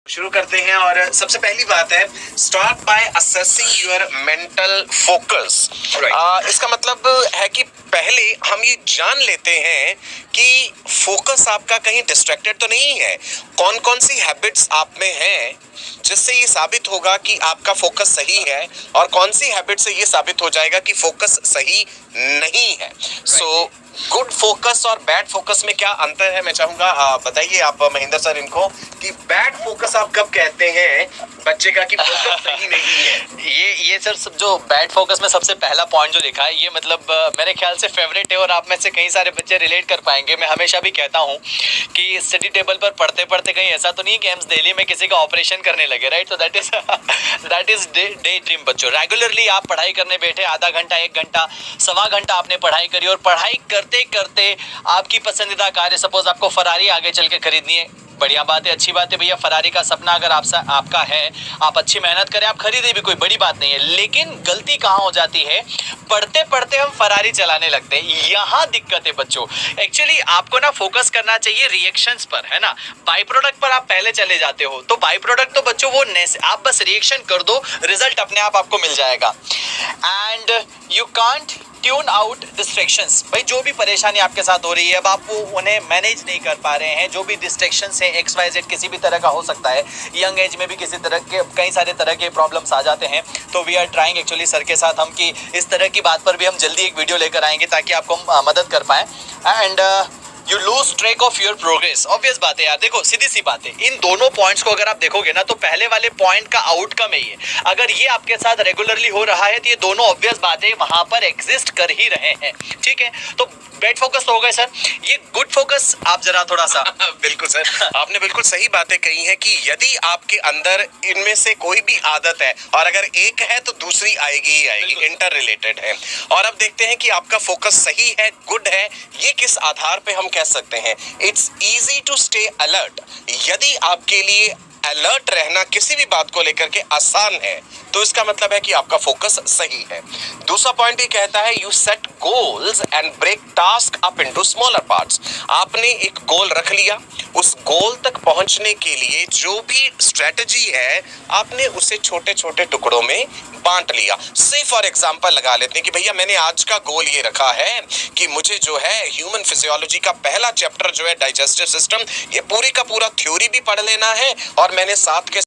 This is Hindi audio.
शुरू करते हैं और सबसे पहली बात है start by assessing your mental focus. इसका मतलब है कि पहले हम ये जान लेते हैं कि फोकस आपका कहीं डिस्ट्रैक्टेड तो नहीं है। कौन कौन सी हैबिट्स आप में हैं जिससे ये साबित होगा कि आपका फोकस सही है और कौन सी हैबिट से ये साबित हो जाएगा कि फोकस सही नहीं है। सो गुड फोकस और बैड फोकस में क्या अंतर है मैं चाहूंगा बताइए आप महेंद्र सर इनको कि बैड फोकस आप कब कहते हैं बच्चे का कि फोकस सही नहीं है। ये सर जो बैड फोकस में सबसे पहला पॉइंट जो लिखा है ये मतलब मेरे ख्याल से फेवरेट है और आप में से कई सारे बच्चे रिलेट कर पाएंगे। मैं हमेशा भी कहता हूँ कि स्टडी टेबल पर पढ़ते पढ़ते कहीं ऐसा तो नहीं है कि हम दिल्ली में किसी का ऑपरेशन करने लगे, राइट। तो दैट इज डे ड्रीम। बच्चों रेगुलरली आप पढ़ाई करने बैठे, आधा घंटा, 1 घंटा, सवा घंटा आपने पढ़ाई करी और पढ़ाई करते करते आपकी पसंदीदा कार है, सपोज आपको फरारी आगे चल के खरीदनी है, बढ़िया बात है, अच्छी बात है भैया। फरारी का सपना अगर आपका है, आप अच्छी मेहनत करें, आप खरीदे भी, कोई बड़ी बात नहीं है। लेकिन गलती कहाँ हो जाती है, पढ़ते पढ़ते हम फरारी चलाने लगते हैं, यहाँ दिक्कत है बच्चों। एक्चुअली आपको ना फोकस करना चाहिए रिएक्शंस पर, है ना। बाई प्रोडक्ट पर आप पहले चले जाते हो, तो बाई प्रोडक्ट तो बच्चों वो आप बस रिएक्शन कर दो, रिजल्ट अपने आप आपको मिल जाएगा। And you can't tune out distractions. भाई जो भी परेशानी आपके साथ हो रही है, अब आप वो उन्हें मैनेज नहीं कर पा रहे हैं, जो भी डिस्ट्रैक्शंस है XYZ किसी भी तरह का हो सकता है, यंग एज में भी किसी तरह के कई सारे तरह के प्रॉब्लम्स आ जाते हैं। तो we are trying actually sir के साथ हम कि इस तरह की बात पर भी हम जल्दी एक वीडियो लेकर आएंगे ताकि आपको हम मदद कर पाएँ। And you lose track of your progress. Obvious बात है यार, देखो सीधी सी बात है, इन दोनों पॉइंट्स को अगर आप देखोगे ना तो पहले वाले पॉइंट का आउटकम है ये। अगर ये आपके साथ रेगुलरली हो रहा है तो ये दोनों ऑब्वियस बात है वहां पर एग्जिस्ट कर ही रहे हैं, ठीक है। तो बैड फोकस तो हो गए सर, ये गुड फोकस आप जरा थोड़ा सा बिल्कुल सर, आपने बिल्कुल सही बातें कही हैं कि यदि आपके अंदर इनमें से कोई भी आदत है और अगर एक है तो दूसरी आएगी ही आएगी, इंटर रिलेटेड है। और अब देखते हैं कि आपका फोकस सही है, गुड है, ये किस आधार पे हम कह सकते हैं। It's easy to stay alert. यदि आपके लिए अलर्ट रहना किसी भी बात को लेकर के आसान है तो इसका मतलब है कि आपका फोकस सही है। दूसरा पॉइंट ये कहता है you set goals and break task up into smaller parts. आपने एक गोल रख लिया, उस गोल तक पहुंचने के लिए जो भी स्ट्रेटजी है आपने उसे छोटे छोटे टुकड़ों में बांट लिया। से फॉर एग्जांपल लगा लेते हैं कि भैया मैंने आज का गोल ये रखा है कि मुझे जो है ह्यूमन फिजियोलॉजी का पहला चैप्टर जो है डाइजेस्टिव सिस्टम, ये पूरी का पूरा थ्योरी भी पढ़ लेना है और मैंने साथ के